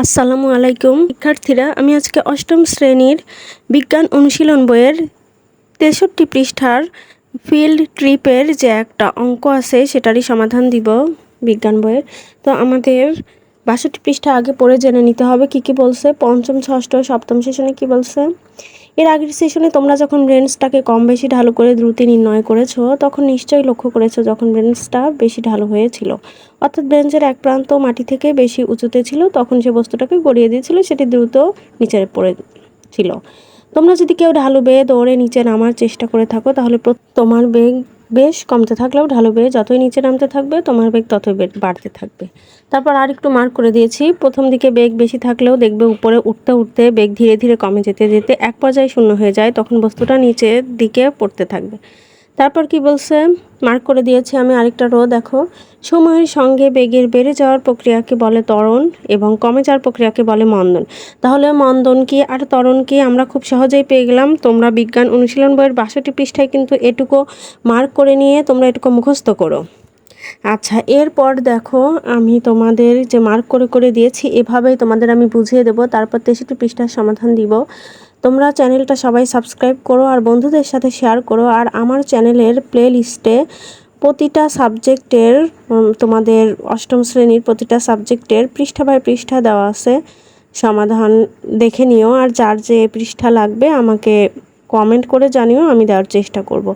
আসসালামু আলাইকুম শিক্ষার্থীরা, আমি আজকে অষ্টম শ্রেণীর বিজ্ঞান অনুশীলন বইয়ের ৬৩ পৃষ্ঠার ফিল্ড ট্রিপের যে একটা অঙ্ক আছে সেটারই সমাধান দিব বিজ্ঞান বইয়ের। তো আমাদের ৬২ পৃষ্ঠা আগে পড়ে জেনে নিতে হবে কি কি বলছে। পঞ্চম, ষষ্ঠ, সপ্তম সেশনে কি বলছে। এর আগের সেশনে তোমরা যখন রেঞ্জটাকে কম বেশি ঢালু করে দ্রুতি নির্ণয় করেছো তখন নিশ্চয়ই লক্ষ্য করেছো যখন রেঞ্জটা বেশি ঢালু হয়েছিল, অর্থাৎ বেঞ্চের এক প্রান্ত মাটি থেকে বেশি উঁচুতে ছিল, তখন সে বস্তুটাকে গড়িয়ে দিয়েছিল, সেটি দ্রুত নিচে পড়ে ছিল। তোমরা যদি কেউ ঢালু বেয়ে দৌড়ে নিচে নামার চেষ্টা করে থাকো তাহলে তোমার বেগ বেশ কমতে থাকলেও ঢালু বেয়ে যতই নিচে নামতে থাকবে তোমার বেগ ততই বাড়তে থাকবে। তারপর আর একটু মার্ক করে দিয়েছি, প্রথম দিকে বেগ বেশি থাকলেও দেখবে উপরে উঠতে উঠতে বেগ ধীরে ধীরে কমে যেতে যেতে এক পর্যায়ে শূন্য হয়ে যায়, তখন বস্তুটা নিচের দিকে পড়তে থাকবে। তারপর কি বলছে মার্ক করে দিয়েছি আমি আরেকটা রো, দেখো সময়ের সঙ্গে বেগের বেড়ে যাওয়ার প্রক্রিয়াকে বলে ত্বরণ এবং কমে যাওয়ার প্রক্রিয়াকে বলে মন্দন। তাহলে মন্দন কি আর ত্বরণ কি আমরা খুব সহজেই পেয়ে গেলাম। তোমরা বিজ্ঞান অনুশীলন বইয়ের ৬২ পৃষ্ঠায় কিন্তু এটুকু মার্ক করে নিয়ে তোমরা এটুকু মুখস্থ করো। আচ্ছা, এরপর দেখো আমি তোমাদের যে মার্ক করে করে দিয়েছি এভাবেই তোমাদের আমি বুঝিয়ে দেবো, তারপর ৬৩ পৃষ্ঠার সমাধান দিব। তোমরা চ্যানেলটা সবাই সাবস্ক্রাইব করো আর বন্ধুদের সাথে শেয়ার করো। আর আমার চ্যানেলের প্লে লিস্টে প্রতিটা সাবজেক্টের তোমাদের অষ্টম শ্রেণীর প্রতিটা সাবজেক্টের পৃষ্ঠা বাই পৃষ্ঠা দেওয়া আছে, সমাধান দেখে নিও। আর যার যে পৃষ্ঠা লাগবে আমাকে কমেন্ট করে জানিও, আমি দেওয়ার চেষ্টা করব।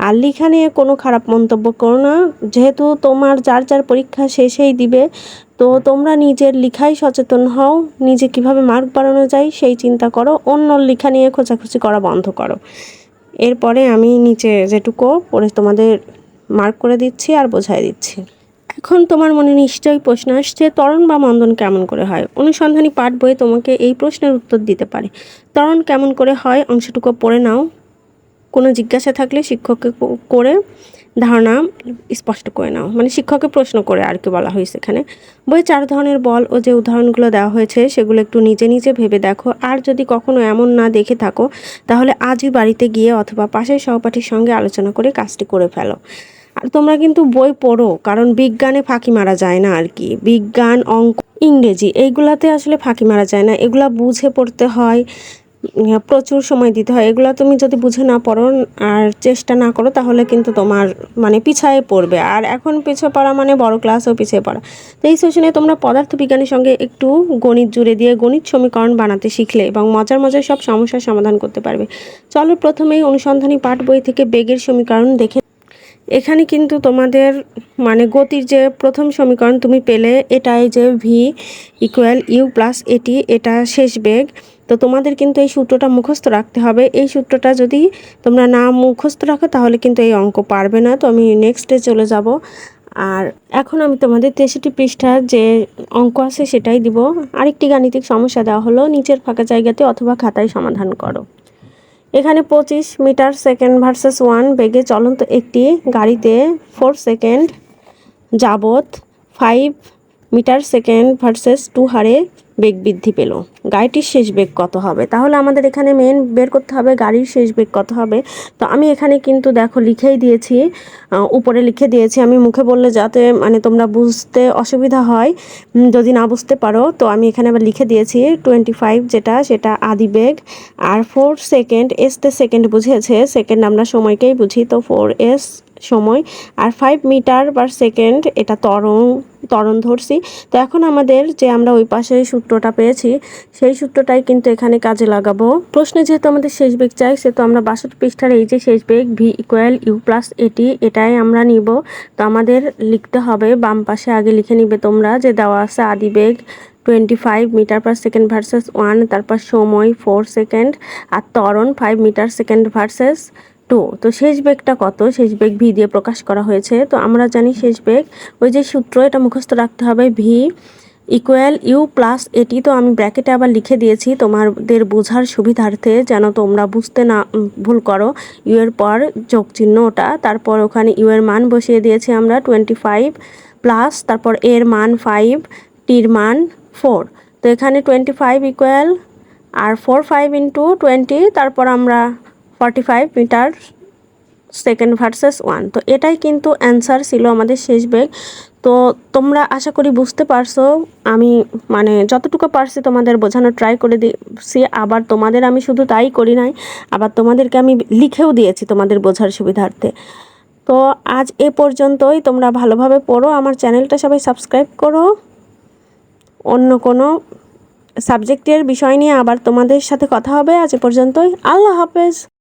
আর লেখা নিয়ে কোনো খারাপ মন্তব্য করো না, যেহেতু তোমার যার যার পরীক্ষা শেষেই দিবে, তো তোমরা নিজের লেখায় সচেতন হও, নিজে কিভাবে মার্ক বাড়ানো যায় সেই চিন্তা করো, অন্য লেখা নিয়ে খোঁচাখুচি করা বন্ধ করো। এরপরে আমি নিচে যেটুকু পড়ে তোমাদের মার্ক করে দিচ্ছি আর বোঝাই দিচ্ছি। এখন তোমার মনে নিশ্চয়ই প্রশ্ন আসছে, ত্বরণ বা মন্দন কেমন করে হয়। অনুসন্ধানী পাঠ বই তোমাকে এই প্রশ্নের উত্তর দিতে পারে। ত্বরণ কেমন করে হয় অংশটুকু পড়ে নাও, কোনো জিজ্ঞাসা থাকলে শিক্ষককে করে ধারণা স্পষ্ট করে নাও, মানে শিক্ষককে প্রশ্ন করে আর কি বলা হয়েছে এখানে। বইয়ে 4 ধরনের বল ও যে উদাহরণগুলো দেওয়া হয়েছে সেগুলো একটু নিজে নিজে ভেবে দেখো, আর যদি কখনো এমন না দেখে থাকো তাহলে আজই বাড়িতে গিয়ে অথবা পাশের সহপাঠীর সঙ্গে আলোচনা করে কাজটি করে ফেলো। আর তোমরা কিন্তু বই পড়ো, কারণ বিজ্ঞানে ফাঁকি মারা যায় না আর কি। বিজ্ঞান, অঙ্ক, ইংরেজি এইগুলাতে আসলে ফাঁকি মারা যায় না, এগুলা বুঝে পড়তে হয়, প্রচুর সময় দিতে হয়। এগুলো তুমি যদি বুঝে না পড়ো আর চেষ্টা না করো তাহলে কিন্তু তোমার মানে পিছায়ে পড়বে, আর এখন পিছিয়ে পড়া মানে বড় ক্লাসেও পিছিয়ে পড়া। তো এই সেশনে তোমরা পদার্থবিজ্ঞানের সঙ্গে একটু গণিত জুড়ে দিয়ে গণিত সমীকরণ বানাতে শিখলে এবং মজার মজার সব সমস্যার সমাধান করতে পারবে। চলো প্রথমেই অনুসন্ধানী পাঠ বই থেকে বেগের সমীকরণ দেখে। এখানে কিন্তু তোমাদের মানে গতির যে প্রথম সমীকরণ তুমি পেলে, এটাই যে ভি ইকুয়াল ইউ প্লাস এটি, এটা শেষ বেগ। তো তোমাদের কিন্তু এই সূত্রটা মুখস্থ রাখতে হবে। এই সূত্রটা যদি তোমরা না মুখস্থ রাখো তাহলে কিন্তু এই অঙ্ক পারবে না। তো আমি নেক্সটে চলে যাব। আর এখন আমি তোমাদের 63 পৃষ্ঠার যে অঙ্ক আছে সেটাই দিব। আরেকটি গাণিতিক সমস্যা দেওয়া হলো, নিচের ফাঁকা জায়গাতে অথবা খাতায় সমাধান করো। এখানে 25 মিটার সেকেন্ড ভার্সেস 1 বেগে চলন্ত একটি গাড়িতে 4 সেকেন্ড যাবৎ 5 মিটার সেকেন্ড ভার্সেস 2 হারে বেগ বৃদ্ধি পেল। গাড়িটির শেষ বেগ কত হবে। তাহলে আমাদের এখানে মেন বের করতে হবে গাড়ির শেষ বেগ কত হবে। তো আমি এখানে কিন্তু দেখো লিখেই দিয়েছি, উপরে লিখে দিয়েছি। আমি মুখে বললে যাতে মানে তোমরা বুঝতে অসুবিধা হয়, যদি না বুঝতে পারো, তো আমি এখানে আবার লিখে দিয়েছি 25 যেটা সেটা আদি বেগ, আর 4 সেকেন্ড, এসতে সেকেন্ড বুঝিয়েছে, সেকেন্ড আমরা সময়কেই বুঝি, তো 4s সময়, আর 5 মিটার পার সেকেন্ড এটা ত্বরণ ধরছি। তো এখন আমাদের যে আমরা ওই পাশে সূত্রটা পেয়েছি সেই সূত্রটাই কিন্তু এখানে কাজে লাগাবো। প্রশ্নে যেহেতু আমাদের শেষ বেগ চাই, সেহেতু আমরা 62 পৃষ্ঠার এই যে শেষ বেগ ভি ইকুয়াল ইউ প্লাস এটি, এটাই আমরা নিব। তো আমাদের লিখতে হবে, বাম পাশে আগে লিখে নিবে তোমরা যে দেওয়া আছে আদি বেগ 25 মিটার পার সেকেন্ড ভার্সেস 1, তারপর সময় 4 সেকেন্ড, আর ত্বরণ 5 মিটার সেকেন্ড ভার্সেস 2। তো শেষ বেগটা কত, শেষ বেগ ভি দিয়ে প্রকাশ করা হয়েছে। তো আমরা জানি শেষ বেগ ওই যে সূত্র, এটা মুখস্থ রাখতে হবে, ভি ইকুয়াল ইউ প্লাস এটি। তো আমি ব্র্যাকেটে আবার লিখে দিয়েছি তোমাদের বোঝার সুবিধার্থে, যেন তোমরা বুঝতে না ভুল করো। ইউ এর পর যোগ চিহ্ন ওটা, তারপর ওখানে ইউ এর মান বসিয়ে দিয়েছি আমরা 25 প্লাস, তারপর এর মান 5, টির মান 4। তো এখানে 25 ইকুয়াল আর 5 ইন্টু 20, তারপর আমরা 45 মিটার সেকেন্ড ভার্সেস 1। তো এটাই কিন্তু অ্যান্সার ছিল আমাদের শেষ বেগ। তো তোমরা আশা করি বুঝতে পারছো। আমি মানে যতটুকু পারছি তোমাদের বোঝানোর ট্রাই করে দিয়েছি। আবার তোমাদের আমি শুধু তাই করি নাই, আবার তোমাদেরকে আমি লিখেও দিয়েছি তোমাদের বোঝার সুবিধার্থে। তো আজ এ পর্যন্তই। তোমরা ভালোভাবে পড়ো, আমার চ্যানেলটা সবাই সাবস্ক্রাইব করো। অন্য কোনো সাবজেক্টের বিষয় নিয়ে আবার তোমাদের সাথে কথা হবে। আজ এ পর্যন্তই। আল্লাহ হাফেজ।